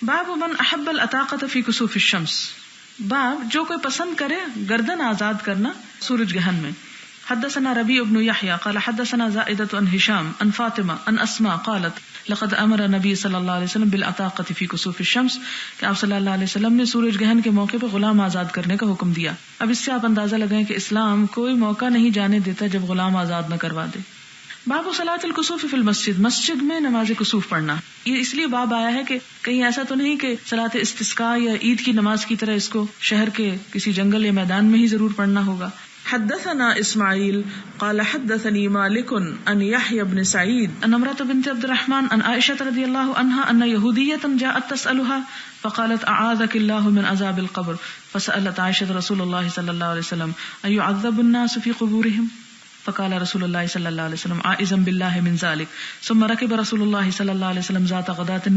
باب من احب العتاقۃ فی کسوف الشمس، باب جو کوئی پسند کرے گردن آزاد کرنا سورج گہن میں. حدثنا ربیع بن یحییٰ قال حدثنا زائدۃ عن ہشام عن فاطمہ عن اسماء قالت لقد امر نبی صلی اللہ علیہ وسلم بالعتاقۃ فی کسوف الشمس، کہ آپ صلی اللہ علیہ وسلم نے سورج گہن کے موقع پہ غلام آزاد کرنے کا حکم دیا. اب اس سے آپ اندازہ لگائیں کہ اسلام کوئی موقع نہیں جانے دیتا جب غلام آزاد نہ کروا دے. باب صلاۃ الکسوف فی المسجد، مسجد میں نماز کسوف پڑھنا. یہ اس لیے باب آیا ہے کہ کہیں ایسا تو نہیں کہ صلاۃ استسقاء یا عید کی نماز کی طرح اس کو شہر کے کسی جنگل یا میدان میں ہی ضرور پڑھنا ہوگا. حدثنا اسماعیل قال حدثني مالك عن يحيى بن سعيد عن امرأة بنت عبد الرحمن عن عائشة رضي الله عنها أن يهودية جاءت تسألها فقالت أعاذك الله من عذاب القبر، فسألت عائشة رسول الله صلى الله عليه وسلم أيعذب الناس في قبورهم؟ فقال رسول الله صلى الله عليه وسلم عائذا بالله من ذلك. ثم ركب رسول الله صلى الله عليه وسلم ذات غداة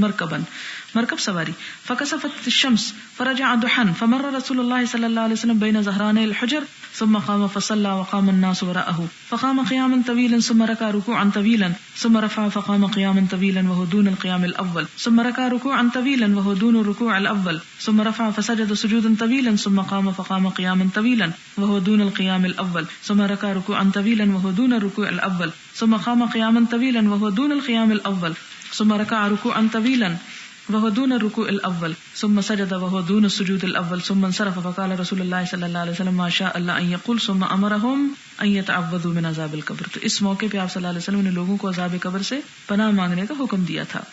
مركب سواری فكسفت الشمس فرجع ضحى فمر رسول الله صلى الله عليه وسلم بين ظهراني الحجر ثم قام فصلى وقام الناس وراءه فقام قياما طويلا ثم ركع ركوعا طويلا ثم رفع فقام قياما طويلا وهو دون القيام الأول ثم ركع ركوعا طويلا وهو دون الركوع الأول ثم رفع فسجد سجودا طويلا ثم قام فقام قياما طويلا وهو دون القيام الأول ثم ركع ركوعا طويلا وهو دون الركوع الأول ثم قام قياما طويلا وهو دون القيام الأول ثم ركع ركوعا طويلا وهو دون الركوع الأول ثم سجد وهو دون السجود الأول ثم انصرف فقال رسول الله صلى الله عليه وسلم ما شاء الله أن يقول ثم أمرهم أن يتعوذوا من عذاب القبر. تو اس موقع پہ آپ صلی اللہ علیہ وسلم نے لوگوں کو عذاب قبر سے پناہ مانگنے کا حکم دیا تھا.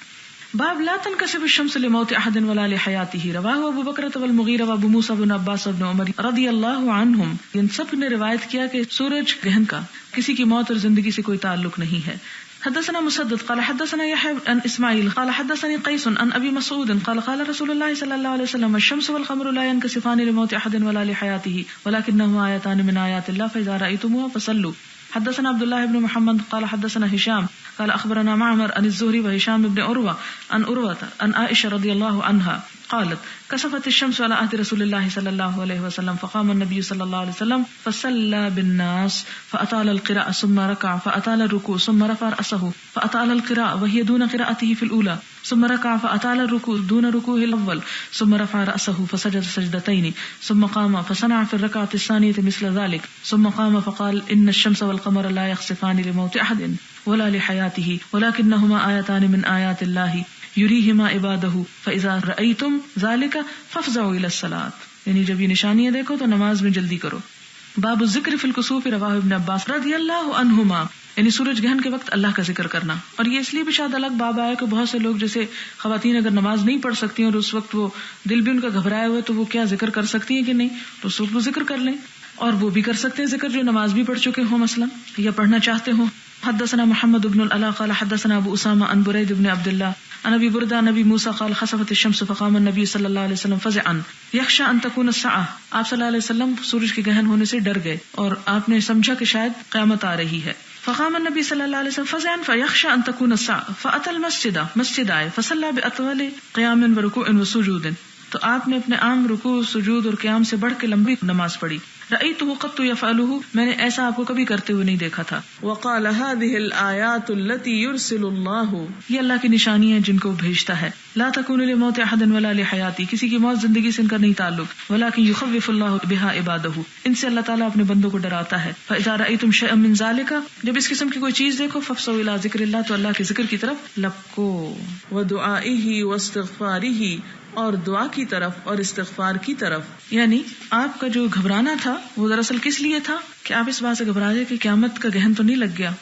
باب لا تنكسف الشمس لموت احد ولا لحياته، رواه ابو بکرۃ والمغیرہ وابو موسیٰ بن عباس بن عمر رضی اللہ عنہم. ان سب نے روایت کیا کہ سورج گہن کا کسی کی موت اور زندگی سے کوئی تعلق نہیں ہے. حدثنا مسدد قال حدثنا يحيى عن اسماعيل قال حدثني قيس عن ابي مسعود قال قال رسول الله صلى الله عليه وسلم الشمس والقمر لا ينكسفان لموت احد ولا لحياته ولكنهما آيتان من آيات الله فاذا رأيتموها فصلوا. حدثنا عبد الله بن محمد قال حدثنا هشام قال اخبرنا معمر عن الزهري وهشام بن عروة عن عروة عن عائشة رضي الله عنها قالت كسفت الشمس على عهد رسول الله صلى الله عليه وسلم فقام النبي صلى الله عليه وسلم فصلى بالناس فأطال القراءة ثم ركع فأطال الركوع ثم رفع رأسه فأطال القراءة وهي دون قراءته في الأولى ثم ركع فأطال الركوع دون ركوعه الأول ثم رفع رأسه فسجد سجدتين ثم قام فصنع في الركعة الثانية مثل ذلك ثم قام فقال إن الشمس والقمر لا يخسفان لموت أحد ولا لحياته ولكنهما آيتان من آيات الله یریہما عبادہ فاذا رأیتم ذلک فافزعوا الی الصلاۃ، یعنی جب یہ نشانیاں دیکھو تو نماز میں جلدی کرو. باب الذکر فی الکسوف، رواہ ابن عباس رضی اللہ عنہما، یعنی سورج گہن کے وقت اللہ کا ذکر کرنا. اور یہ اس لیے بھی شاید الگ باب آیا کہ بہت سے لوگ جیسے خواتین اگر نماز نہیں پڑھ سکتی اور اس وقت وہ دل بھی ان کا گھبرایا ہوا تو وہ کیا ذکر کر سکتی ہیں کہ نہیں، تو اس وقت وہ ذکر کر لیں. اور وہ بھی کر سکتے ہیں ذکر جو نماز بھی پڑھ چکے ہوں مثلا یا پڑھنا چاہتے ہوں. حدثنا محمد بن العلاء قال حدثنا ابو اسامہ عن برید بن عبد اللہ عن ابی بردہ عن ابی موسیٰ قال خسفت الشمس فقام النبی صلی اللہ علیہ وسلم فزعا یخشى ان تکون الساعة. آپ صلی اللہ علیہ وسلم سورج کے گہن ہونے سے ڈر گئے اور آپ نے سمجھا کہ شاید قیامت آ رہی ہے. فقام النبی صلی اللہ علیہ وسلم فزعا فیخشى ان تکون الساعة فأتى المسجد، مسجد آئے فصلى بأطول قیام ورکوع وسجود، تو آپ نے اپنے عام رکوع سجود اور قیام سے بڑھ کے لمبی نماز پڑھی. رأيته قط يفعله، میں نے ایسا آپ کو کبھی کرتے ہوئے نہیں دیکھا تھا. وقال هذه الآيات التي يرسل الله، یہ اللہ کی نشانی ہے جن کو بھیجتا ہے. لا تكون لموت احد ولا لحياته، کسی کی موت زندگی سے ان کا نہیں تعلق. ولكن يخوف الله بها عباده، ان سے اللہ تعالیٰ اپنے بندوں کو ڈراتا ہے. فإذا رأيتم شيئا من ذلك، جب اس قسم کی کوئی چیز دیکھو فافزعوا إلى ذکر اللہ، تو اللہ کے ذکر کی طرف لپکو. ودعائه واستغفاره، اور دعا کی طرف اور استغفار کی طرف. یعنی آپ کا جو گھبرانا تھا وہ دراصل کس لیے تھا کہ آپ اس بات سے گھبرا گئے کہ قیامت کا گہن تو نہیں لگ گیا.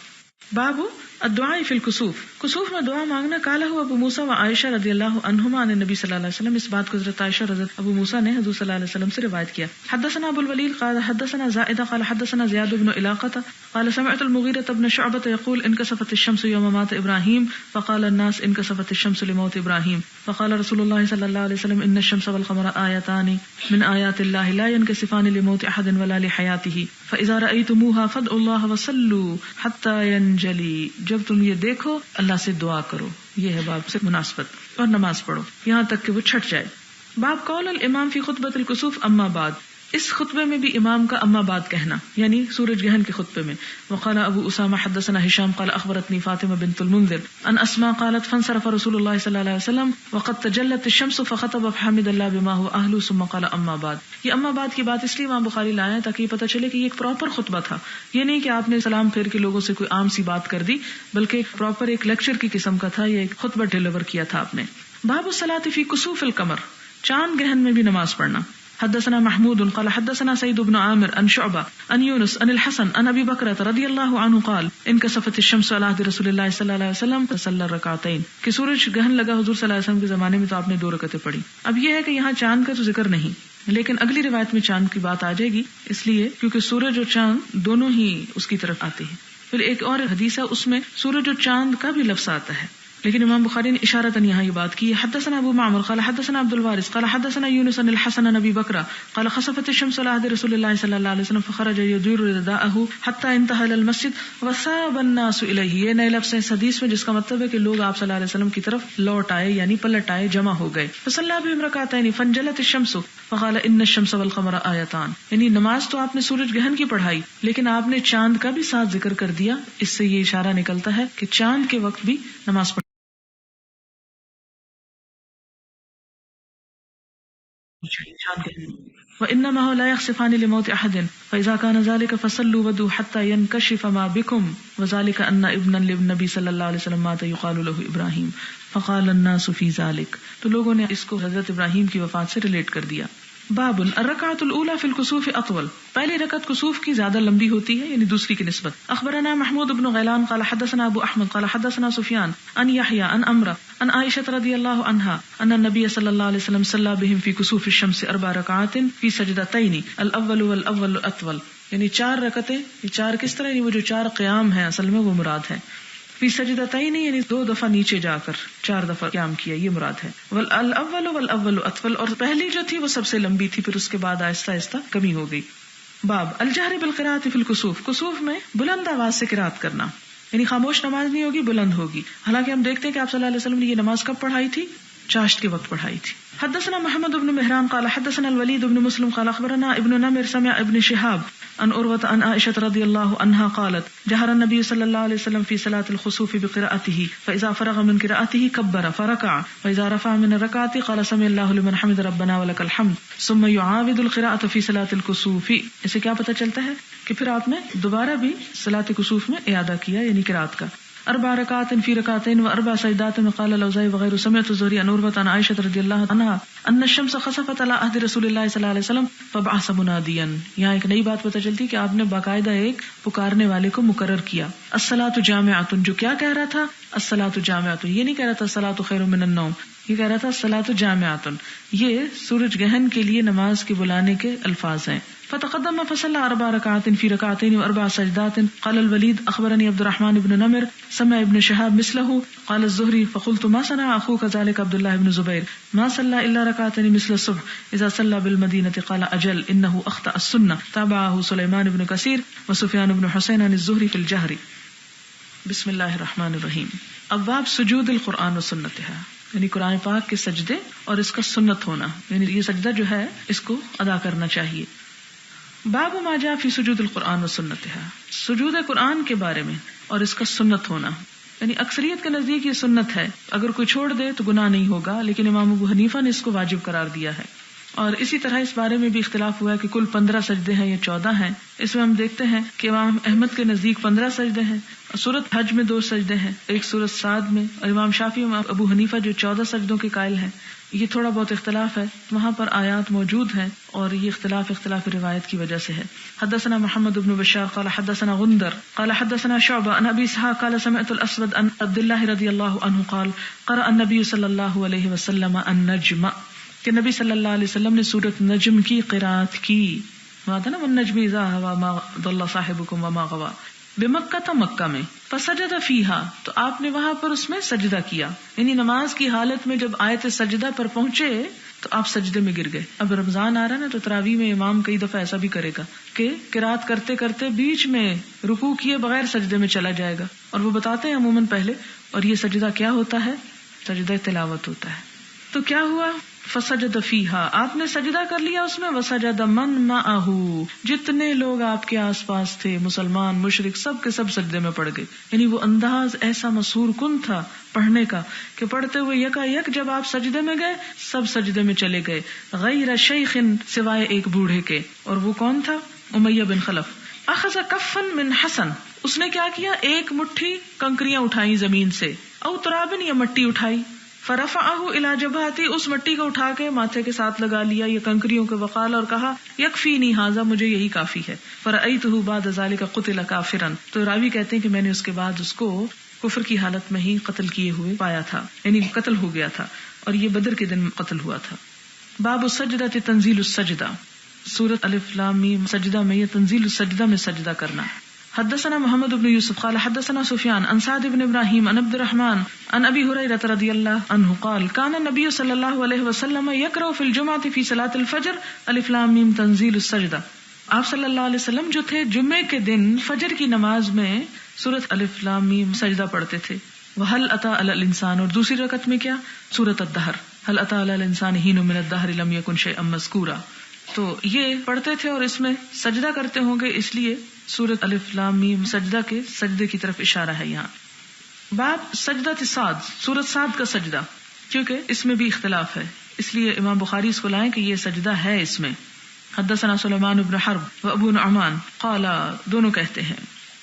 باب الدعاء فی الکسوف، کسوف میں دعا مانگنا. قالہ ابو موسیٰ و عائشہ رضی اللہ عنہما عن النبی صلی اللہ علیہ وسلم، اس بات کو حضرت عائشہ رضی ابو موسیٰ نے حضور صلی اللہ علیہ وسلم سے روایت کیا. حدثنا ابو الولید قال حدثنا زائدہ قال حدثنا زیاد بن علاقہ قال سمعت المغیرة بن شعبة يقول انكسفت الشمس يوم مات ابراہیم فقال الناس انكسفت الشمس لموت ابراہیم فقال رسول اللہ صلی اللہ علیہ وسلم ان الشمس والقمر آیتان من آیات اللہ لا ينكسفان لموت احد ولا لحیاته فاذا رأيتموها فادعوا الله وصلوا حتى ينجلي، جب تم یہ دیکھو اللہ سے دعا کرو. یہ ہے باب سے مناسبت، اور نماز پڑھو یہاں تک کہ وہ چھٹ جائے. باب قول الامام فی خطبۃ الکسوف اما بعد، اس خطبے میں بھی امام کا اما بعد کہنا، یعنی سورج گرہن کے خطبے میں. وقال ابو اسامہ حدثنا ہشام قال اخبرتنی فاطمہ بنت المنذر ان اسماء قالت فانصرف رسول اللہ صلی اللہ علیہ وسلم وقد تجلت الشمس فخطب فحمد اللہ بما هو اہل ثم قال اما بعد. یہ اما بعد کی بات اس لیے امام بخاری لائے ہیں تاکہ یہ پتہ چلے کہ یہ ایک پراپر خطبہ تھا. یہ نہیں کہ آپ نے سلام پھیر کے لوگوں سے کوئی عام سی بات کر دی، بلکہ ایک پراپر ایک لیکچر کی قسم کا تھا. یہ ایک خطبہ ڈیلیور کیا تھا آپ نے. باب الصلاۃ فی کسوف القمر، چاند گرہن میں بھی نماز پڑھنا. حدثنا محمود قال حدثنا سعید بن عامر عن شعبہ عن یونس عن الحسن عن ابی بکرۃ رضی اللہ عنہ قال انکسفت الشمس علی عہد رسول اللہ صلی اللہ علیہ وسلم فصلی رکعتین، کہ سورج گرہن لگا حضور صلی اللہ علیہ وسلم کے زمانے میں تو آپ نے 2 رکعتیں پڑھی. اب یہ ہے کہ یہاں چاند کا تو ذکر نہیں، لیکن اگلی روایت میں چاند کی بات آ جائے گی، اس لیے کیونکہ سورج اور چاند دونوں ہی اس کی طرف آتے ہیں. پھر ایک اور حدیث ہے اس میں سورج اور چاند کا بھی لفظ آتا ہے، لیکن امام بخاری نے اشارتاً یہاں یہ بات کی. حدثنا ابو معمر قال حدثنا عبد الوارث قال حدثنا یونس عن الحسن عن ابی بکر قال خسفت الشمس على عهد رسول الله صلی اللہ علیہ وسلم فخرج يدور رداءه حتى انتهى الى المسجد وثاب الناس الیہ. یہ نئے لفظ ہے اس حدیث میں جس کا مطلب ہے کہ لوگ آپ صلی اللہ علیہ وسلم کی طرف لوٹ آئے، یعنی پلٹ آئے، جمع ہو گئے. فصلى بهم ركعتين فانجلت الشمس فقال ان الشمس والقمر آیتان، یعنی نماز تو آپ نے سورج گرہن کی پڑھائی، لیکن آپ نے چاند کا بھی ساتھ ذکر کر دیا. اس سے یہ اشارہ نکلتا ہے کہ چاند کے وقت بھی نماز پڑھ. وَإِنَّمَا هُ لَا يَخْسِفَانِ لِمَوْتِ أَحَدٍ فَإِذَا كَانَ ذَلِكَ فَصَلُّوا وَدُوا حَتَّى يَنْكَشِفَ مَا بِكُمْ وَذَلِكَ أَنَّ ابْنًا لِلنَّبِيِّ صلی اللہ علیہ وسلم مَاتَ يُقَالُ لَهُ إِبْرَاهِيمُ فَقَالَ النَّاسُ فِي ذَلِكَ. تو لوگوں نے اس کو حضرت ابراہیم کی وفات سے ریلیٹ کر دیا. باب الرکعۃ الاولى فی الکسوف اطول، پہلی رکعت کسوف کی زیادہ لمبی ہوتی ہے، یعنی دوسری کی نسبت. اخبرنا محمود بن غیلان قال حدثنا ابو احمد قال حدثنا سفیان عن یحیی عن عمرو عن عائشہ رضی اللہ عنہا ان النبی صلی اللہ علیہ وسلم صلی بهم فی کسوف الشمس 4 رکعات فی سجدتین الاول والاول اطول، یعنی 4 رکعتیں. یہ 4 کس طرح، یعنی وہ جو 4 قیام ہیں اصل میں وہ مراد ہے. فی سجدتین یعنی 2 دفعہ نیچے جا کر 4 دفعہ قیام کیا، یہ مراد ہے. والاول والاول اطول، اور پہلی جو تھی وہ سب سے لمبی تھی، پھر اس کے بعد آہستہ آہستہ کمی ہو گئی. باب الجہر بالقراءۃ فی الکسوف، کسوف میں بلند آواز سے قرات کرنا، یعنی خاموش نماز نہیں ہوگی، بلند ہوگی. حالانکہ ہم دیکھتے ہیں کہ آپ صلی اللہ علیہ وسلم نے یہ نماز کب پڑھائی تھی؟ چاشت کے وقت پڑھائی تھی. حدثنا محمد بن مہران قال حدثنا الولید بن مسلم قال اخبرنا ابن نمر سمع ابن شهاب عن عروة عن عائشة رضي الله عنها قالت جهر النبي صلى الله عليه وسلم في صلاة الخسوف بقراءته فإذا فرغ من قراءته كبر فركع فإذا رفع من الركعة قال سمع الله لمن حمد ربنا ولك الحمد ثم يعاود القراءة في صلاة الكسوف. اسے کیا پتہ چلتا ہے کہ پھر آپ نے دوبارہ بھی صلاة کسوف میں اعادہ کیا، یعنی قراءت کا. 4 رکعات فی رکعتین و4 سجدات میں قال الاوزاعی وغیرہ. سمعت الزہری عن عروة عن عائشة رضی اللہ عنہا ان الشمس خسفت على عہد رسول اللہ صلی اللہ علیہ وسلم فبعث منادیا. یہاں ایک نئی بات پتہ چلتی کہ آپ نے باقاعدہ ایک پکارنے والے کو مقرر کیا. الصلاۃ جامعۃ، جو کیا کہہ رہا تھا؟ الصلاۃ جامعۃ، یہ نہیں کہہ رہا تھا الصلاۃ خیر من النوم، یہ کہہ رہا تھا الصلاۃ جامعۃ. یہ سورج گہن کے لیے نماز کے بلانے کے الفاظ ہیں. فتقدم فصلى 4 ركعات في ركعتين و4 سجدات. قال الوليد اخبرني عبد الرحمن بن نمر سمع ابن شهاب مثله. قال الزهري فقلت ما صنع اخوك ذلك عبد الله بن زبير ما صلى الا ركعتين مثل الصبح اذا صلى بالمدينه. قال اجل انه اخطا السنه. تابعه سليمان بن كثير وسفيان بن حسين عن الزهري في الجهر. بسم الله الرحمن الرحيم. ابواب سجود القرآن و سنتها، یعنی قرآن پاک کے سجدے اور اس کا سنت ہونا، یعنی یہ سجدہ جو ہے اس کو ادا کرنا چاہیے. باب ما جاء فی سجود القرآن و سنتها، سجود قرآن کے بارے میں اور اس کا سنت ہونا. یعنی اکثریت کے نزدیک یہ سنت ہے، اگر کوئی چھوڑ دے تو گناہ نہیں ہوگا، لیکن امام ابو حنیفہ نے اس کو واجب قرار دیا ہے. اور اسی طرح اس بارے میں بھی اختلاف ہوا ہے کہ کل 15 سجدے ہیں یا 14 ہیں. اس میں ہم دیکھتے ہیں کہ امام احمد کے نزدیک 15 سجدے ہیں، سورۃ حج میں 2 سجدے ہیں، ایک سورۃ صاد میں، اور امام شافعی اور ابو حنیفہ جو 14 سجدوں کے قائل ہیں. یہ تھوڑا بہت اختلاف ہے، وہاں پر آیات موجود ہیں اور یہ اختلاف روایت کی وجہ سے ہے. حدثنا محمد بن بشار قال حدثنا غندر قال حدثنا شعبہ عن ابی اسحاق قال سمعت الاسود عن عبد اللہ رضی اللہ عنہ قال قرأ النبی صلی اللہ علیہ وسلم النجم، کہ نبی صلی اللہ علیہ وسلم نے سورۃ نجم کی قرات کی. بات ہے نا والنجم اذا هوى ما ضل صاحبكم وما غوى، بمکہ، مکہ میں. فسجد فیہا، تو آپ نے وہاں پر اس میں سجدہ کیا، یعنی نماز کی حالت میں جب آیت سجدہ پر پہنچے تو آپ سجدے میں گر گئے. اب رمضان آ رہا ہے نا، تو تراویح میں امام کئی دفعہ ایسا بھی کرے گا کہ قرات کرتے کرتے بیچ میں رکوع کیے بغیر سجدے میں چلا جائے گا، اور وہ بتاتے ہیں عموماً پہلے، اور یہ سجدہ کیا ہوتا ہے؟ سجدہ تلاوت ہوتا ہے. تو کیا ہوا فسجد فیہا، آپ نے سجدہ کر لیا اس میں، وسجد من معہ، جتنے لوگ آپ کے آس پاس تھے مسلمان مشرک سب کے سب سجدے میں پڑ گئے. یعنی وہ انداز ایسا مسحور کن تھا پڑھنے کا کہ پڑھتے ہوئے یکا یک جب آپ سجدے میں گئے سب سجدے میں چلے گئے، غیر شیخ، سوائے ایک بوڑھے کے. اور وہ کون تھا؟ امیہ بن خلف. اخذ کفن من حسن، اس نے کیا کیا؟ ایک مٹھی کنکریاں اٹھائی زمین سے، او ترابن، یا مٹی اٹھائی، فرفعہ الی جبہتی، اس مٹی کو اٹھا کے ماتھے کے ساتھ لگا لیا یہ کنکریوں کے، وقال، اور کہا یکفینی ھذا، مجھے یہی کافی ہے. فرأیتہ بعد ذلک قتل کافرا، تو راوی کہتے ہیں کہ میں نے اس کے بعد اس کو کفر کی حالت میں ہی قتل کیے ہوئے پایا تھا، یعنی قتل ہو گیا تھا، اور یہ بدر کے دن قتل ہوا تھا. باب السجدہ تنزیل السجدہ، سورۃ الف لام میم سجدہ میں یہ تنزیل السجدہ میں سجدہ کرنا. حدثنا محمد بن یوسف قال حدثنا سفیان عن سعد بن ابراہیم عن عبد الرحمن عن ابی ہریرہ رضی اللہ عنہ قال کان النبی صلی اللہ علیہ وسلم یقرأ فی الجمعۃ فی صلاۃ الفجر الف لام میم تنزیل السجدہ. آپ صلی اللہ علیہ وسلم جو تھے جمعے کے دن فجر کی نماز میں سورۃ الف لام میم سجدہ پڑھتے تھے. وہل اتی علی الانسان، اور دوسری رکعت میں کیا؟ سورۃ الدہر، هل اتى على الانسان حين من الدهر لم يكن شيئا مذكورا. تو یہ پڑھتے تھے اور اس میں سجدہ کرتے ہوں گے، اس لیے سورۃ الف لام میم سجدہ کے سجدے کی طرف اشارہ ہے یہاں. باب سجدہ صاد، سورۃ صاد کا سجدہ، کیونکہ اس میں بھی اختلاف ہے اس لیے امام بخاری اس کو لائیں کہ یہ سجدہ ہے اس میں. حدثنا سلیمان بن حرب و ابو نعمان قال، دونوں کہتے ہیں،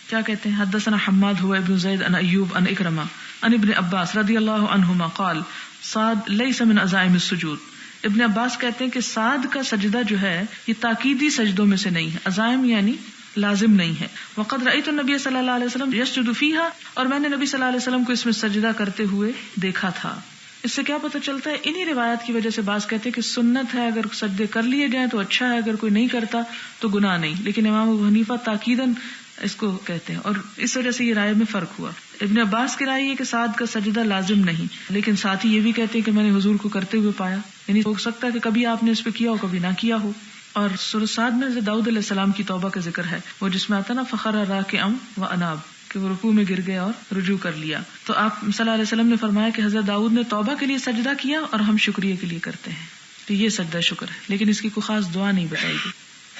کیا کہتے ہیں؟ حدثنا حماد هو ابن زید عن ایوب عن اکرمہ عن ابن عباس رضی اللہ عنہما قال صاد لیس من عزائم السجود. ابن عباس کہتے ہیں کہ صاد کا سجدہ جو ہے یہ تاکیدی سجدوں میں سے نہیں ہے، عزائم یعنی لازم نہیں ہے. وقد رأیت النبی صلی اللہ علیہ وسلم یسجد فیہا، اور میں نے نبی صلی اللہ علیہ وسلم کو اس میں سجدہ کرتے ہوئے دیکھا تھا. اس سے کیا پتہ چلتا ہے؟ انہی روایات کی وجہ سے بعض کہتے ہیں کہ سنت ہے، اگر سجدے کر لیے جائیں تو اچھا ہے، اگر کوئی نہیں کرتا تو گناہ نہیں. لیکن امام ابو حنیفہ تاکیداً اس کو کہتے ہیں، اور اس وجہ سے یہ رائے میں فرق ہوا. ابن عباس کی رائے یہ کہ صاد کا سجدہ لازم نہیں، لیکن ساتھ ہی یہ بھی کہتے ہیں کہ میں نے حضور کو کرتے ہوئے پایا، یعنی ہو سکتا ہے کہ کبھی آپ نے اس پہ کیا ہو کبھی نہ کیا ہو. اور سورۃ صاد میں داؤد علیہ السلام کی توبہ کا ذکر ہے، وہ جس میں آتا نا فخر راکعا و اناب، کہ وہ رکوع میں گر گئے اور رجوع کر لیا. تو آپ صلی اللہ علیہ وسلم نے فرمایا کہ حضرت داؤد نے توبہ کے لیے سجدہ کیا اور ہم شکریہ کے لیے کرتے ہیں، تو یہ سجدہ شکر ہے، لیکن اس کی کوئی خاص دعا نہیں بتائی گئی.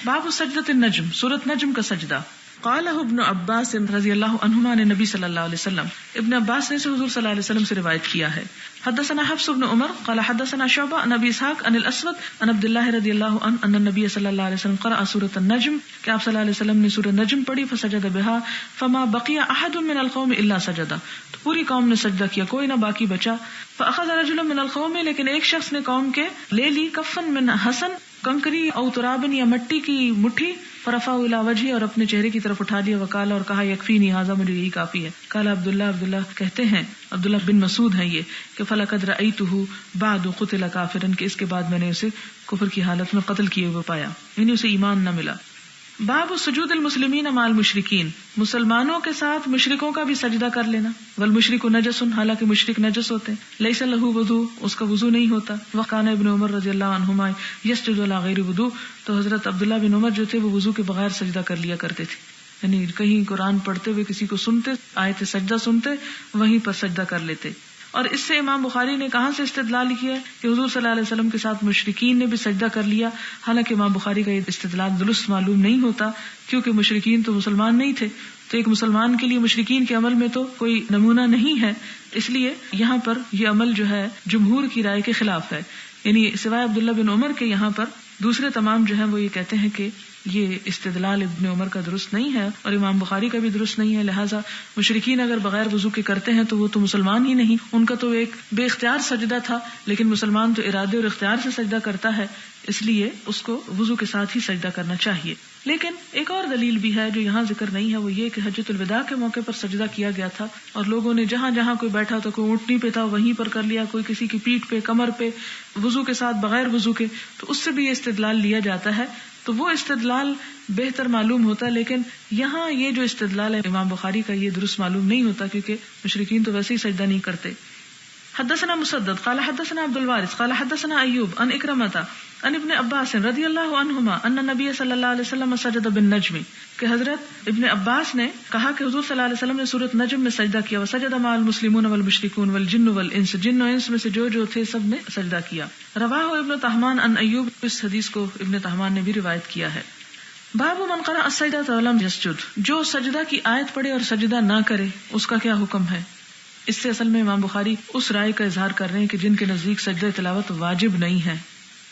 باب سجدۃ النجم، سورۃ نجم کا سجدہ. قالہ ابن عباس رضی اللہ عنہما نے نبی صلی اللہ علیہ وسلم، ابن عباس نے سے حضور صلی اللہ علیہ وسلم سے روایت کیا ہے. حدثنا حفص بن عمر قال حدثنا شعبہ عن ابی اسحاق عن الاسود عن عبد اللہ رضی اللہ عنہ ان النبی صلی اللہ علیہ وسلم قرأ سورۃ النجم، کہ آپ صلی اللہ علیہ وسلم نے سورۃ نجم پڑھی، فسجد بها فما بقي احد من القوم الا سجد، تو پوری قوم نے سجدہ کیا، کوئی نہ باقی بچا. فاخذ رجل من القوم، لیکن ایک شخص نے قوم کے لے لی، کفن من حسن، کنکری او ترابن یا مٹی کی مٹھی، فرفعہ الی وجہہ، اور اپنے چہرے کی طرف اٹھا لیا، وقال، اور کہا یکفینی ھذا، مجھے یہی کافی ہے. قال عبداللہ کہتے ہیں، عبداللہ بن مسعود ہیں یہ، کہ فلقد رأیتہ بعد قتل کافرا، کہ اس کے بعد میں نے اسے کفر کی حالت میں قتل کیے ہوئے پایا، یعنی اسے ایمان نہ ملا. باب سجود المسلمین مع المشرکین، مسلمانوں کے ساتھ مشرکوں کا بھی سجدہ کر لینا. والمشرک نجس، حالانکہ مشرک نجس ہوتے ہیں. لیس لہ وضو، اس کا وضو نہیں ہوتا. وکان ابن عمر رضی اللہ عنہما یسجد علی غیر وضو، تو حضرت عبداللہ بن عمر جو تھے وہ وضو کے بغیر سجدہ کر لیا کرتے تھے، یعنی کہیں قرآن پڑھتے ہوئے کسی کو سنتے، آیت سجدہ سنتے، وہیں پر سجدہ کر لیتے. اور اس سے امام بخاری نے کہاں سے استدلال کیا ہے کہ حضور صلی اللہ علیہ وسلم کے ساتھ مشرکین نے بھی سجدہ کر لیا، حالانکہ امام بخاری کا یہ استدلال درست معلوم نہیں ہوتا، کیونکہ مشرکین تو مسلمان نہیں تھے، تو ایک مسلمان کے لیے مشرکین کے عمل میں تو کوئی نمونہ نہیں ہے، اس لیے یہاں پر یہ عمل جو ہے جمہور کی رائے کے خلاف ہے. یعنی سوائے عبداللہ بن عمر کے یہاں پر دوسرے تمام جو ہیں وہ یہ کہتے ہیں کہ یہ استدلال ابن عمر کا درست نہیں ہے اور امام بخاری کا بھی درست نہیں ہے. لہٰذا مشرکین اگر بغیر وضو کے کرتے ہیں تو وہ تو مسلمان ہی نہیں، ان کا تو ایک بے اختیار سجدہ تھا، لیکن مسلمان تو ارادے اور اختیار سے سجدہ کرتا ہے، اس لیے اس کو وضو کے ساتھ ہی سجدہ کرنا چاہیے. لیکن ایک اور دلیل بھی ہے جو یہاں ذکر نہیں ہے، وہ یہ کہ حجۃ الوداع کے موقع پر سجدہ کیا گیا تھا اور لوگوں نے جہاں جہاں کوئی بیٹھا تھا، کوئی اونٹنی پہ تھا وہیں پر کر لیا، کوئی کسی کی پیٹھ پہ، کمر پہ، وضو کے ساتھ بغیر وضو کے، تو اس سے بھی یہ استدلال لیا جاتا ہے. تو وہ استدلال بہتر معلوم ہوتا ہے، لیکن یہاں یہ جو استدلال ہے امام بخاری کا یہ درست معلوم نہیں ہوتا، کیونکہ مشرکین تو ویسے ہی سجدہ نہیں کرتے. حدثنا مسدد قال حدثنا عبد الوارث قال حدثنا ایوب عن اکرمہ عن ابن عباس رضی اللہ عنہما ان النبی صلی اللہ علیہ وسلم سجد بالنجم، کہ حضرت ابن عباس نے کہا کہ حضور صلی اللہ علیہ وسلم نے سورۃ نجم میں سجدہ کیا، وسجد مع المسلمون والمشرکون والجن والانس، جن و انس میں سے جو تھے سب نے سجدہ کیا۔ رواہ ابن طہمان عن ایوب، اس حدیث کو ابن طہمان نے بھی روایت کیا ہے۔ باب من قرأ السجدۃ ولم یسجد، جو سجدہ کی آیت پڑھے اور سجدہ نہ کرے اس کا کیا حکم ہے۔ اس سے اصل میں امام بخاری اس رائے کا اظہار کر رہے ہیں کہ جن کے نزدیک سجدہ تلاوت واجب نہیں ہے،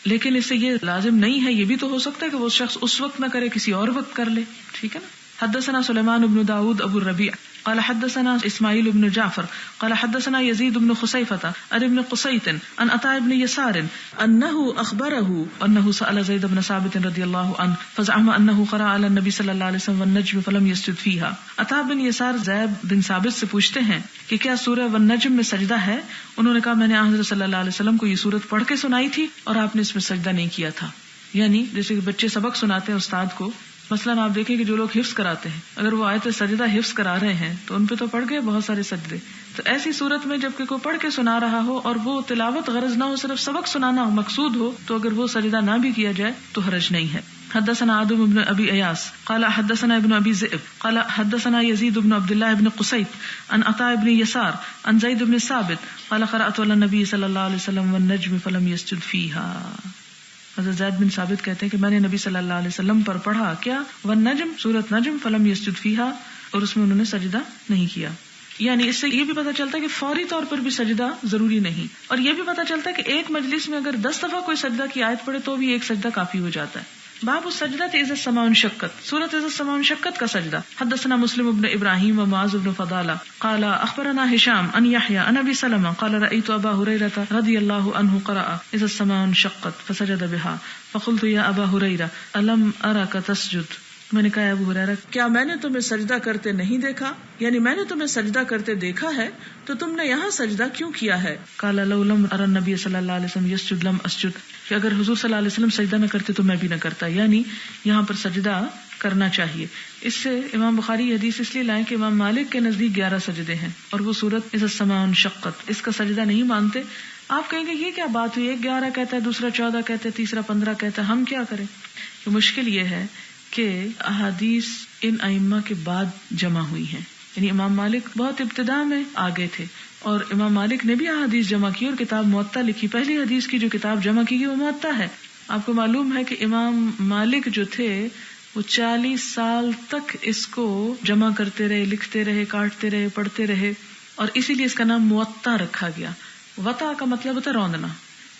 لیکن اس سے یہ لازم نہیں ہے، یہ بھی تو ہو سکتا ہے کہ وہ شخص اس وقت نہ کرے، کسی اور وقت کر لے، ٹھیک ہے نا۔ حدثنا سلیمان بن داود ابو الربیع قال حدثنا اسماعیل بن جعفر قال حدثنا یزید بن خصیفة عن ابن قصیط عن عطاء بن یسار انه اخبره انه سأل زید بن ثابت رضی اللہ عنہ فزعم انه قرأ على النبي صلی اللہ علیہ وسلم والنجم فلم يسجد فيها۔ عطاء بن یسار زید بن ثابت سے پوچھتے ہیں کہ کیا سورہ والنجم میں سجدہ ہے؟ انہوں نے کہا میں نے حضرت صلی اللہ علیہ وسلم کو یہ سورت پڑھ کے سنائی تھی اور آپ نے اس میں سجدہ نہیں کیا تھا۔ یعنی جیسے کہ بچے سبق سناتے ہیں استاد کو، مثلاً آپ دیکھیں کہ جو لوگ حفظ کراتے ہیں، اگر وہ آیت سجدہ حفظ کرا رہے ہیں تو ان پہ تو پڑھ گئے بہت سارے سجدے، تو ایسی صورت میں جب کہ کوئی پڑھ کے سنا رہا ہو اور وہ تلاوت غرض نہ ہو، صرف سبق سنانا مقصود ہو، تو اگر وہ سجدہ نہ بھی کیا جائے تو حرج نہیں ہے۔ حدثنا آدم بن ابی ایاس قال حدثنا ابن ابی ذئب قال حدثنا یزید بن عبد اللہ بن قصیط عن عطاء بن یسار عن زید بن ثابت قال قرأت على النبی صلی اللہ علیہ وسلم والنجم فلم يسجد فيها۔ حضرت زید بن ثابت کہتے ہیں کہ میں نے نبی صلی اللہ علیہ وسلم پر پڑھا کیا، والنجم، سورۃ نجم، فلم یسجد فیہا، اور اس میں انہوں نے سجدہ نہیں کیا۔ یعنی اس سے یہ بھی پتہ چلتا ہے کہ فوری طور پر بھی سجدہ ضروری نہیں، اور یہ بھی پتہ چلتا ہے کہ ایک مجلس میں اگر 10 دفعہ کوئی سجدہ کی آیت پڑھے تو بھی ایک سجدہ کافی ہو جاتا ہے۔ باب السجدۃ اذا السماء انشقت، سورۃ اذا السماء انشقت کا سجدہ۔ حدثنا مسلم بن ابراہیم و معاذ بن فضالہ قال اخبرنا هشام عن يحيى عن ابي سلمة قال رأيت ابا هريرة رضي الله عنه قرأ اذا السماء انشقت فسجد بها فقلت يا ابا هريرة الم ارك تسجد، میں نے کہا ابو ہریرہ کیا میں نے تمہیں سجدہ کرتے نہیں دیکھا، یعنی میں نے تمہیں سجدہ کرتے دیکھا ہے تو تم نے یہاں سجدہ کیوں کیا ہے؟ قال لو لم ارى النبي صلی اللہ علیہ وسلم يسجد لم اسجد، کہ اگر حضور صلی اللہ علیہ وسلم سجدہ نہ کرتے تو میں بھی نہ کرتا، یعنی یہاں پر سجدہ کرنا چاہیے۔ اس سے امام بخاری حدیث اس لیے لائیں کہ امام مالک کے نزدیک 11 سجدے ہیں اور وہ سورت اذا السماء انشقت اس کا سجدہ نہیں مانتے۔ آپ کہیں گے یہ کیا بات ہوئی، ایک 11 کہتا ہے، دوسرا 14 کہتا ہے، تیسرا 15 کہتا ہے، ہم کیا کریں؟ تو مشکل یہ ہے کہ احادیث ان ائمہ کے بعد جمع ہوئی ہیں، یعنی امام مالک بہت ابتدا میں آگے تھے اور امام مالک نے بھی احادیث جمع کی اور کتاب موطا لکھی۔ پہلی حدیث کی جو کتاب جمع کی گئی وہ موطا ہے۔ آپ کو معلوم ہے کہ امام مالک جو تھے وہ 40 سال تک اس کو جمع کرتے رہے، لکھتے رہے، کاٹتے رہے، پڑھتے رہے، اور اسی لیے اس کا نام موطا رکھا گیا۔ وطا کا مطلب ہوتا ہے روندنا،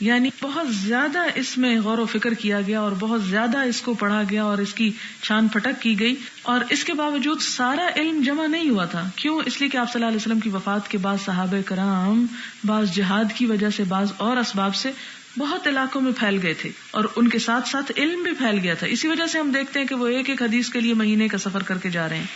یعنی بہت زیادہ اس میں غور و فکر کیا گیا اور بہت زیادہ اس کو پڑھا گیا اور اس کی چھان پھٹک کی گئی، اور اس کے باوجود سارا علم جمع نہیں ہوا تھا۔ کیوں؟ اس لیے کہ آپ صلی اللہ علیہ وسلم کی وفات کے بعد صحابہ کرام بعض جہاد کی وجہ سے، بعض اور اسباب سے بہت علاقوں میں پھیل گئے تھے اور ان کے ساتھ ساتھ علم بھی پھیل گیا تھا۔ اسی وجہ سے ہم دیکھتے ہیں کہ وہ ایک ایک حدیث کے لیے مہینے کا سفر کر کے جا رہے ہیں،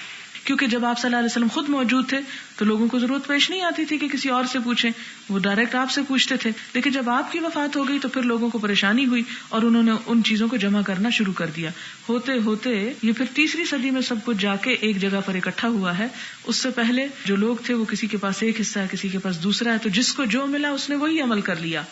کیونکہ جب آپ صلی اللہ علیہ وسلم خود موجود تھے تو لوگوں کو ضرورت پیش نہیں آتی تھی کہ کسی اور سے پوچھیں، وہ ڈائریکٹ آپ سے پوچھتے تھے۔ لیکن جب آپ کی وفات ہو گئی تو پھر لوگوں کو پریشانی ہوئی اور انہوں نے ان چیزوں کو جمع کرنا شروع کر دیا۔ ہوتے ہوتے یہ پھر 3ری صدی میں سب کچھ جا کے ایک جگہ پر اکٹھا ہوا ہے۔ اس سے پہلے جو لوگ تھے وہ کسی کے پاس ایک حصہ ہے، کسی کے پاس دوسرا ہے، تو جس کو جو ملا اس نے وہی عمل کر لیا۔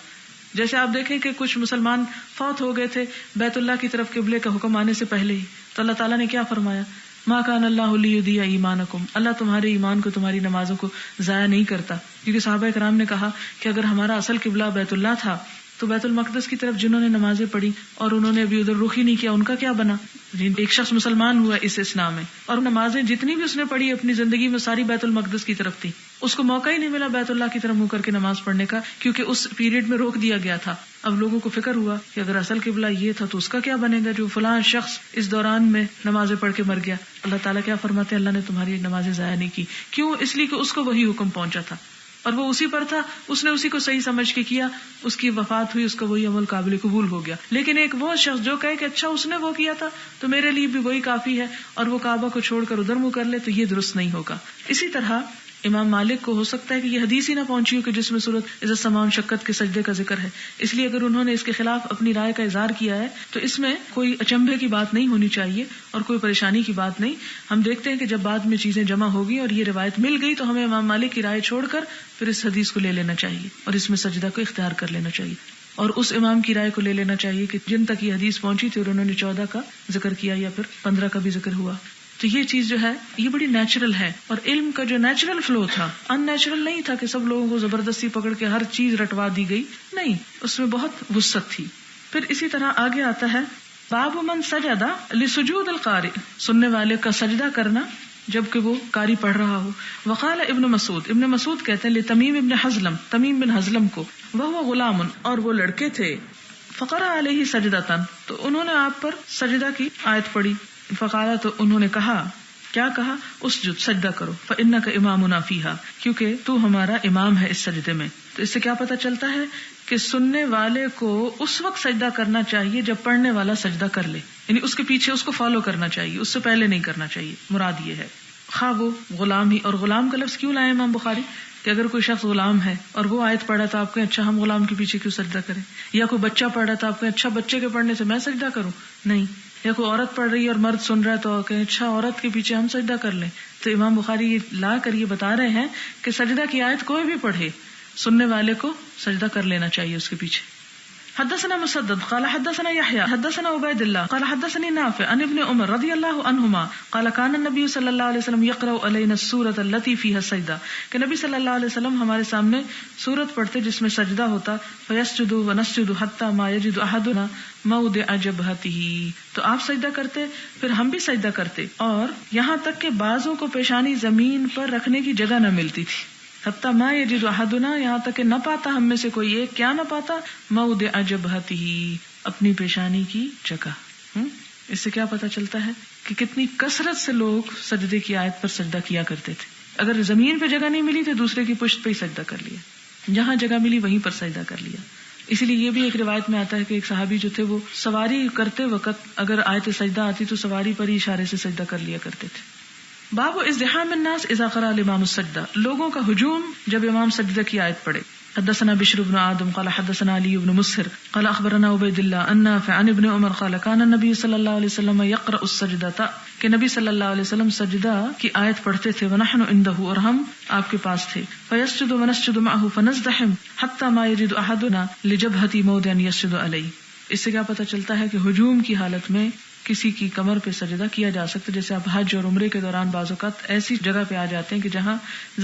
جیسے آپ دیکھیں کہ کچھ مسلمان فوت ہو گئے تھے بیت اللہ کی طرف قبلے کا حکم آنے سے پہلے ہی، تو اللہ تعالیٰ نے کیا فرمایا؟ ما کان اللہ لیضیع ایمانکم، اللہ تمہارے ایمان کو، تمہاری نمازوں کو ضائع نہیں کرتا۔ کیونکہ صحابہ کرام نے کہا کہ اگر ہمارا اصل قبلہ بیت اللہ تھا تو بیت المقدس کی طرف جنہوں نے نمازیں پڑھی اور انہوں نے ابھی ادھر رخ ہی نہیں کیا، ان کا کیا بنا؟ ایک شخص مسلمان ہوا اس اسلام میں اور نمازیں جتنی بھی اس نے پڑھی اپنی زندگی میں ساری بیت المقدس کی طرف تھی، اس کو موقع ہی نہیں ملا بیت اللہ کی طرف منہ کر کے نماز پڑھنے کا، کیونکہ اس پیریڈ میں روک دیا گیا تھا۔ اب لوگوں کو فکر ہوا کہ اگر اصل قبلہ یہ تھا تو اس کا کیا بنے گا جو فلاں شخص اس دوران میں نمازیں پڑھ کے مر گیا۔ اللہ تعالیٰ کیا فرماتے ہیں؟ اللہ نے تمہاری نمازیں ضائع نہیں کی۔ کیوں؟ اس لیے کہ اس کو وہی حکم پہنچا تھا اور وہ اسی پر تھا، اس نے اسی کو صحیح سمجھ کے کیا، اس کی وفات ہوئی، اس کا وہی عمل قابل قبول ہو گیا۔ لیکن ایک وہ شخص جو کہے کہ اچھا اس نے وہ کیا تھا تو میرے لیے بھی وہی کافی ہے، اور وہ کعبہ کو چھوڑ کر ادھر منہ کر لے، تو یہ درست نہیں ہوگا۔ اسی طرح امام مالک کو ہو سکتا ہے کہ یہ حدیث ہی نہ پہنچی ہو کہ جس میں سورۃ اذا السماء انشقت کے سجدے کا ذکر ہے، اس لیے اگر انہوں نے اس کے خلاف اپنی رائے کا اظہار کیا ہے تو اس میں کوئی اچنبھے کی بات نہیں ہونی چاہیے اور کوئی پریشانی کی بات نہیں. ہم دیکھتے ہیں کہ جب بعد میں چیزیں جمع ہوگی اور یہ روایت مل گئی تو ہمیں امام مالک کی رائے چھوڑ کر پھر اس حدیث کو لے لینا چاہیے اور اس میں سجدہ کو اختیار کر لینا چاہیے، اور اس امام کی رائے کو لے لینا چاہیے کہ جن تک یہ حدیث پہنچی تھی اور انہوں نے 14 کا ذکر کیا یا پھر 15 کا بھی ذکر ہوا. تو یہ چیز جو ہے یہ بڑی نیچرل ہے، اور علم کا جو نیچرل فلو تھا ان نیچرل نہیں تھا کہ سب لوگوں کو زبردستی پکڑ کے ہر چیز رٹوا دی گئی، نہیں، اس میں بہت وسعت تھی. پھر اسی طرح آگے آتا ہے باب من سجدہ لسجود القارئ، سننے والے کا سجدہ کرنا جبکہ وہ قاری پڑھ رہا ہو. وقال ابن مسعود کہتے ہیں لتمیم ابن حزلم، تمیم بن حزلم کو، وہو غلام، اور وہ لڑکے تھے، فقرأ علیہ سجدتن، تو انہوں نے آپ پر سجدہ کی آیت پڑھی. فقال، تو انہوں نے کہا، کیا کہا؟ اسجد، سجدہ کرو، فإنک امامنا فیہا، کیونکہ تو ہمارا امام ہے اس سجدے میں. تو اس سے کیا پتہ چلتا ہے کہ سننے والے کو اس وقت سجدہ کرنا چاہیے جب پڑھنے والا سجدہ کر لے، یعنی اس کے پیچھے اس کو فالو کرنا چاہیے، اس سے پہلے نہیں کرنا چاہیے. مراد یہ ہے خواہ وہ غلام ہی، اور غلام کا لفظ کیوں لائے امام بخاری کہ اگر کوئی شخص غلام ہے اور وہ آیت پڑھا تو آپ کہیں اچھا ہم غلام کے پیچھے کیوں سجدہ کریں، یا کوئی بچہ پڑھ رہا تو آپ کہیں اچھا بچے کے پڑھنے سے میں سجدہ کروں، نہیں، یا کوئی عورت پڑھ رہی ہے اور مرد سن رہا ہے تو کہیں اچھا عورت کے پیچھے ہم سجدہ کر لیں. تو امام بخاری یہ لا کر یہ بتا رہے ہیں کہ سجدہ کی آیت کوئی بھی پڑھے، سننے والے کو سجدہ کر لینا چاہیے اس کے پیچھے. حدثنا مسدد قال حدثنا يحيى حدثنا عبيد الله قال حدثني نافع عن ابن عمر رضي الله عنهما قال كان النبي صلى الله عليه وسلم يقرأ علينا السورة التي فيها السجدة، کہ نبی صلی اللہ علیہ وسلم ہمارے سامنے سورت پڑھتے جس میں سجدہ ہوتا. فيسجد ونسجد حتى ما يجد احدنا موضع جبهته، تو آپ سجدہ کرتے پھر ہم بھی سجدہ کرتے اور یہاں تک کہ بعضوں کو پیشانی زمین پر رکھنے کی جگہ نہ ملتی تھی. حتی ما یجد احدنا، یہاں تک کہ نہ پاتا ہم میں سے کوئی ایک، کیا نہ پاتا؟ موضع جبہتہ، اپنی پیشانی کی جگہ. اس سے کیا پتا چلتا ہے کہ کتنی کثرت سے لوگ سجدے کی آیت پر سجدہ کیا کرتے تھے. اگر زمین پہ جگہ نہیں ملی تو دوسرے کی پشت پہ ہی سجدہ کر لیا، جہاں جگہ ملی وہیں پر سجدہ کر لیا. اسی لیے یہ بھی ایک روایت میں آتا ہے کہ ایک صحابی جو تھے وہ سواری کرتے وقت اگر آیت سجدہ آتی تو سواری پر ہی اشارے سے سجدہ کر لیا کرتے تھے. باب ازدحام الناس اذا قرأ الامام السجدہ، لوگوں کا ہجوم جب امام سجدہ کی آیت پڑھے. حدثنا بشر بن آدم قال حدثنا علی بن مسہر قال اخبرنا عبید اللہ عن نافع عن ابن عمر قال كان النبي صلی اللہ علیہ وسلم يقرأ السجدة، کہ نبی صلی اللہ علیہ وسلم سجدہ کی آیت پڑھتے تھے. ونحن عنده، اور ہم آپ کے پاس تھے. فيسجد ونسجد معه فنزدحم حتى ما يجد احدنا لجبهته موضعا يسجد عليه. اس سے کیا پتہ چلتا ہے کہ ہجوم کی حالت میں کسی کی کمر پہ سجدہ کیا جا سکتا ہے. جیسے آپ حج اور عمرے کے دوران بعض اوقات ایسی جگہ پہ آ جاتے ہیں کہ جہاں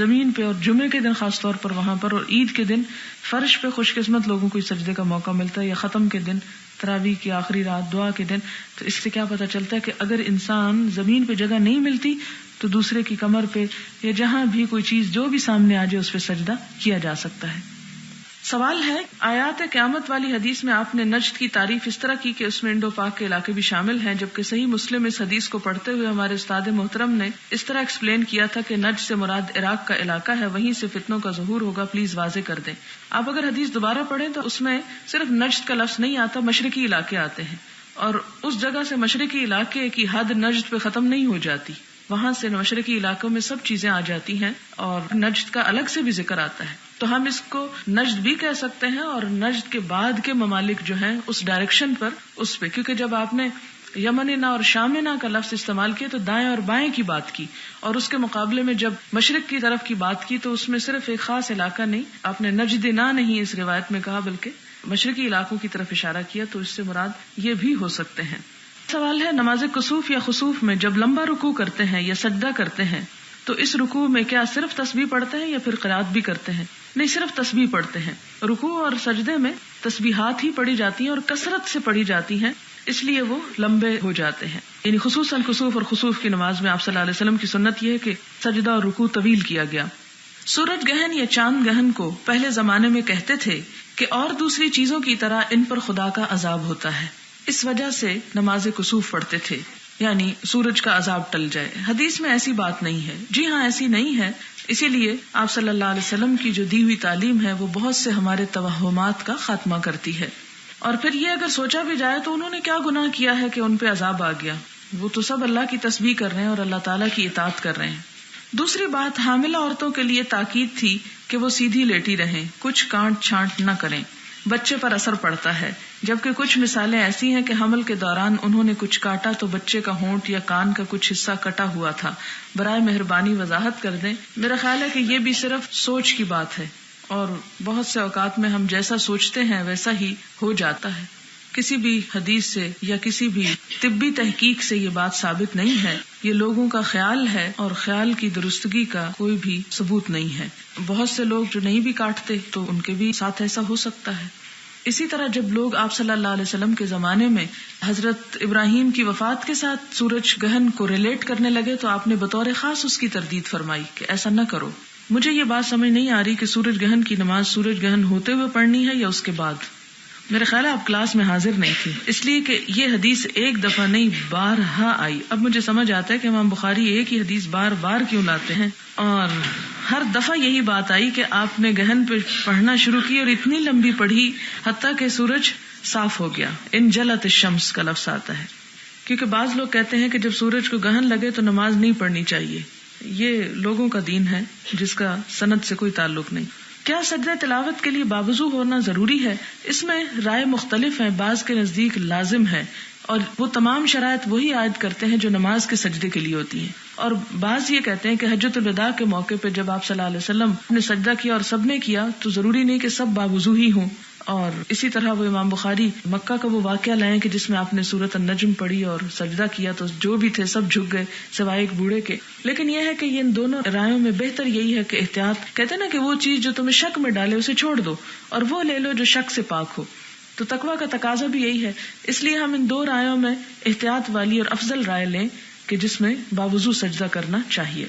زمین پہ، اور جمعے کے دن خاص طور پر وہاں پر، اور عید کے دن فرش پہ خوش قسمت لوگوں کو سجدے کا موقع ملتا ہے، یا ختم کے دن، تراویح کی آخری رات، دعا کے دن. تو اس سے کیا پتہ چلتا ہے کہ اگر انسان زمین پہ جگہ نہیں ملتی تو دوسرے کی کمر پہ یا جہاں بھی کوئی چیز جو بھی سامنے آ جائے اس پہ سجدہ کیا جا سکتا ہے. سوال ہے، آیات قیامت والی حدیث میں آپ نے نجد کی تعریف اس طرح کی کہ اس میں انڈو پاک کے علاقے بھی شامل ہیں، جبکہ صحیح مسلم اس حدیث کو پڑھتے ہوئے ہمارے استاد محترم نے اس طرح ایکسپلین کیا تھا کہ نجد سے مراد عراق کا علاقہ ہے، وہیں سے فتنوں کا ظہور ہوگا. پلیز واضح کر دیں. آپ اگر حدیث دوبارہ پڑھیں تو اس میں صرف نجد کا لفظ نہیں آتا، مشرقی علاقے آتے ہیں، اور اس جگہ سے مشرقی علاقے کی حد نجد پہ ختم نہیں ہو جاتی، وہاں سے مشرقی علاقوں میں سب چیزیں آ جاتی ہیں، اور نجد کا الگ سے بھی ذکر آتا ہے. تو ہم اس کو نجد بھی کہہ سکتے ہیں، اور نجد کے بعد کے ممالک جو ہیں اس ڈائریکشن پر، اس پہ، کیونکہ جب آپ نے یمننا اور شامنا کا لفظ استعمال کیا تو دائیں اور بائیں کی بات کی، اور اس کے مقابلے میں جب مشرق کی طرف کی بات کی تو اس میں صرف ایک خاص علاقہ نہیں، آپ نے نجدنا نہیں اس روایت میں کہا بلکہ مشرقی علاقوں کی طرف اشارہ کیا، تو اس سے مراد یہ بھی ہو سکتے ہیں. سوال ہے، نماز کسوف یا خسوف میں جب لمبا رکوع کرتے ہیں یا سجدہ کرتے ہیں تو اس رکوع میں کیا صرف تسبیح پڑھتے ہیں یا پھر قرات بھی کرتے ہیں؟ نہیں، صرف تسبیح پڑھتے ہیں. رکوع اور سجدے میں تسبیحات ہی پڑھی جاتی ہیں اور کثرت سے پڑھی جاتی ہیں، اس لیے وہ لمبے ہو جاتے ہیں. یعنی خصوصاً خسوف اور خسوف کی نماز میں آپ صلی اللہ علیہ وسلم کی سنت یہ ہے کہ سجدہ اور رکوع طویل کیا گیا. سورج گہن یا چاند گہن کو پہلے زمانے میں کہتے تھے کہ اور دوسری چیزوں کی طرح ان پر خدا کا عذاب ہوتا ہے، اس وجہ سے نماز کسوف پڑھتے تھے، یعنی سورج کا عذاب ٹل جائے. حدیث میں ایسی بات نہیں ہے. جی ہاں، ایسی نہیں ہے. اسی لیے آپ صلی اللہ علیہ وسلم کی جو دی ہوئی تعلیم ہے وہ بہت سے ہمارے توہمات کا خاتمہ کرتی ہے. اور پھر یہ اگر سوچا بھی جائے تو انہوں نے کیا گناہ کیا ہے کہ ان پہ عذاب آ گیا؟ وہ تو سب اللہ کی تسبیح کر رہے ہیں اور اللہ تعالیٰ کی اطاعت کر رہے ہیں. دوسری بات حاملہ عورتوں کے لیے تاکید تھی کہ وہ سیدھی لیٹی رہیں، کچھ کانٹ چھانٹ نہ کریں، بچے پر اثر پڑتا ہے، جبکہ کچھ مثالیں ایسی ہیں کہ حمل کے دوران انہوں نے کچھ کاٹا تو بچے کا ہونٹ یا کان کا کچھ حصہ کٹا ہوا تھا، برائے مہربانی وضاحت کر دیں۔ میرا خیال ہے کہ یہ بھی صرف سوچ کی بات ہے، اور بہت سے اوقات میں ہم جیسا سوچتے ہیں ویسا ہی ہو جاتا ہے۔ کسی بھی حدیث سے یا کسی بھی طبی تحقیق سے یہ بات ثابت نہیں ہے، یہ لوگوں کا خیال ہے، اور خیال کی درستگی کا کوئی بھی ثبوت نہیں ہے۔ بہت سے لوگ جو نہیں بھی کاٹتے تو ان کے بھی ساتھ ایسا ہو سکتا ہے۔ اسی طرح جب لوگ آپ صلی اللہ علیہ وسلم کے زمانے میں حضرت ابراہیم کی وفات کے ساتھ سورج گہن کو ریلیٹ کرنے لگے تو آپ نے بطور خاص اس کی تردید فرمائی کہ ایسا نہ کرو۔ مجھے یہ بات سمجھ نہیں آ رہی کہ سورج گہن کی نماز سورج گہن ہوتے ہوئے پڑھنی ہے یا اس کے بعد۔ میرے خیال ہے آپ کلاس میں حاضر نہیں تھی، اس لیے کہ یہ حدیث ایک دفعہ نہیں بارہا آئی۔ اب مجھے سمجھ آتا ہے کہ امام بخاری ایک ہی حدیث بار بار کیوں لاتے ہیں، اور ہر دفعہ یہی بات آئی کہ آپ نے گہن پہ پڑھنا شروع کی اور اتنی لمبی پڑھی حتیٰ کہ سورج صاف ہو گیا۔ انجلت الشمس کا لفظ آتا ہے، کیونکہ بعض لوگ کہتے ہیں کہ جب سورج کو گہن لگے تو نماز نہیں پڑھنی چاہیے۔ یہ لوگوں کا دین ہے جس کا سند سے کوئی تعلق نہیں۔ کیا سجدہ تلاوت کے لیے باوضو ہونا ضروری ہے؟ اس میں رائے مختلف ہیں، بعض کے نزدیک لازم ہے، اور وہ تمام شرائط وہی عائد کرتے ہیں جو نماز کے سجدے کے لیے ہوتی ہیں، اور بعض یہ کہتے ہیں کہ حجۃ الوداع کے موقع پہ جب آپ صلی اللہ علیہ وسلم نے سجدہ کیا اور سب نے کیا تو ضروری نہیں کہ سب باوضو ہی ہوں۔ اور اسی طرح وہ امام بخاری مکہ کا وہ واقعہ لائیں کہ جس میں آپ نے سورۃ النجم پڑھی اور سجدہ کیا تو جو بھی تھے سب جھک گئے سوائے ایک بوڑھے کے۔ لیکن یہ ہے کہ ان دونوں رائےوں میں بہتر یہی ہے کہ احتیاط، کہتے ہیں نا کہ وہ چیز جو تمہیں شک میں ڈالے اسے چھوڑ دو اور وہ لے لو جو شک سے پاک ہو، تو تقویٰ کا تقاضا بھی یہی ہے۔ اس لیے ہم ان دو رائےوں میں احتیاط والی اور افضل رائے لیں کہ جس میں باوضو سجدہ کرنا چاہیے۔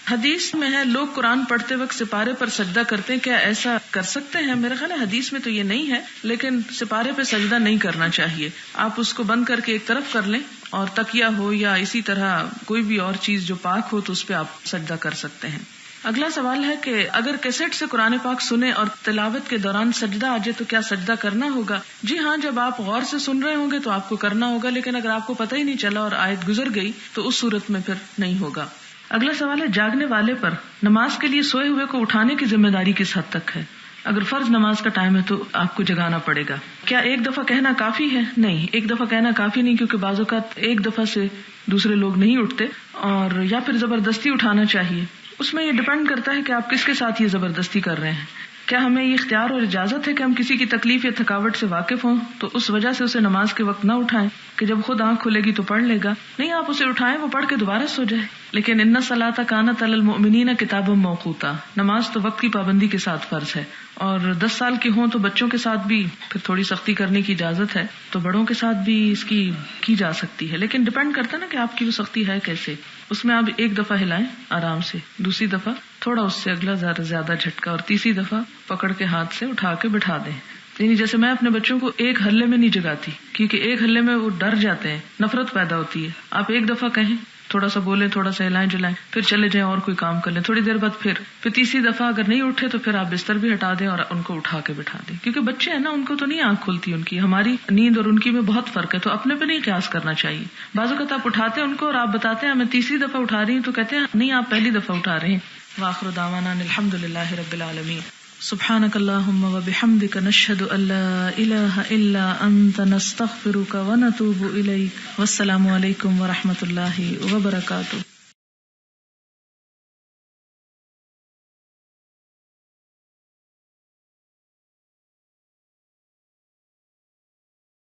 حدیث میں ہے لوگ قرآن پڑھتے وقت سپارے پر سجدہ کرتے ہیں، کیا ایسا کر سکتے ہیں؟ میرا خیال ہے حدیث میں تو یہ نہیں ہے، لیکن سپارے پہ سجدہ نہیں کرنا چاہیے۔ آپ اس کو بند کر کے ایک طرف کر لیں، اور تکیہ ہو یا اسی طرح کوئی بھی اور چیز جو پاک ہو تو اس پہ آپ سجدہ کر سکتے ہیں۔ اگلا سوال ہے کہ اگر کیسٹ سے قرآن پاک سنیں اور تلاوت کے دوران سجدہ آ جائے تو کیا سجدہ کرنا ہوگا؟ جی ہاں، جب آپ غور سے سن رہے ہوں گے تو آپ کو کرنا ہوگا، لیکن اگر آپ کو پتہ ہی نہیں چلا اور آیت گزر گئی تو اس صورت میں پھر نہیں ہوگا۔ اگلا سوال ہے جاگنے والے پر نماز کے لیے سوئے ہوئے کو اٹھانے کی ذمہ داری کس حد تک ہے؟ اگر فرض نماز کا ٹائم ہے تو آپ کو جگانا پڑے گا۔ کیا ایک دفعہ کہنا کافی ہے؟ نہیں، ایک دفعہ کہنا کافی نہیں، کیونکہ بعض اوقات ایک دفعہ سے دوسرے لوگ نہیں اٹھتے، اور یا پھر زبردستی اٹھانا چاہیے۔ اس میں یہ ڈیپینڈ کرتا ہے کہ آپ کس کے ساتھ یہ زبردستی کر رہے ہیں۔ کیا ہمیں یہ اختیار اور اجازت ہے کہ ہم کسی کی تکلیف یا تھکاوٹ سے واقف ہوں تو اس وجہ سے اسے نماز کے وقت نہ اٹھائیں کہ جب خود آنکھ کھلے گی تو پڑھ لے گا؟ نہیں، آپ اسے اٹھائیں، وہ پڑھ کے دوبارہ سو جائے۔ لیکن ان الصلاۃ کانت علی المؤمنین کتابا موقوتا، نماز تو وقت کی پابندی کے ساتھ فرض ہے، اور 10 سال کے ہوں تو بچوں کے ساتھ بھی پھر تھوڑی سختی کرنے کی اجازت ہے، تو بڑوں کے ساتھ بھی اس کی جا سکتی ہے، لیکن ڈیپینڈ کرتا ہے نا کہ آپ کی وہ سختی ہے کیسے۔ اس میں آپ ایک دفعہ ہلائیں آرام سے، دوسری دفعہ تھوڑا اس سے اگلا زیادہ جھٹکا، اور تیسری دفعہ پکڑ کے ہاتھ سے اٹھا کے بٹھا دیں۔ یعنی جیسے میں اپنے بچوں کو ایک ہلے میں نہیں جگاتی، کیونکہ ایک ہلے میں وہ ڈر جاتے ہیں، نفرت پیدا ہوتی ہے۔ آپ ایک دفعہ کہیں، تھوڑا سا بولیں، تھوڑا سا ہلائیں جلائیں، پھر چلے جائیں اور کوئی کام کر لیں، تھوڑی دیر بعد پھر تیسری دفعہ اگر نہیں اٹھے تو پھر آپ بستر بھی ہٹا دیں اور ان کو اٹھا کے بٹھا دیں، کیونکہ بچے ہیں نا، ان کو تو نہیں آنکھ کھلتی، ان کی ہماری نیند اور ان کی میں بہت فرق ہے، تو اپنے پہ نہیں قیاس کرنا چاہیے۔ بعض اوقات آپ اٹھاتے ہیں ان کو اور آپ بتاتے ہیں میں تیسری دفعہ اٹھا رہی ہوں، تو کہتے ہیں نہیں آپ پہلی دفعہ اٹھا رہے ہیں۔ وآخر دعوانا الحمد للہ رب العالمین۔ سبحانک اللہم وبحمدک نشہد ان لا الہ الا انت نستغفرک ونتوب الیک۔ والسلام علیکم ورحمۃ اللہ وبرکاتہ۔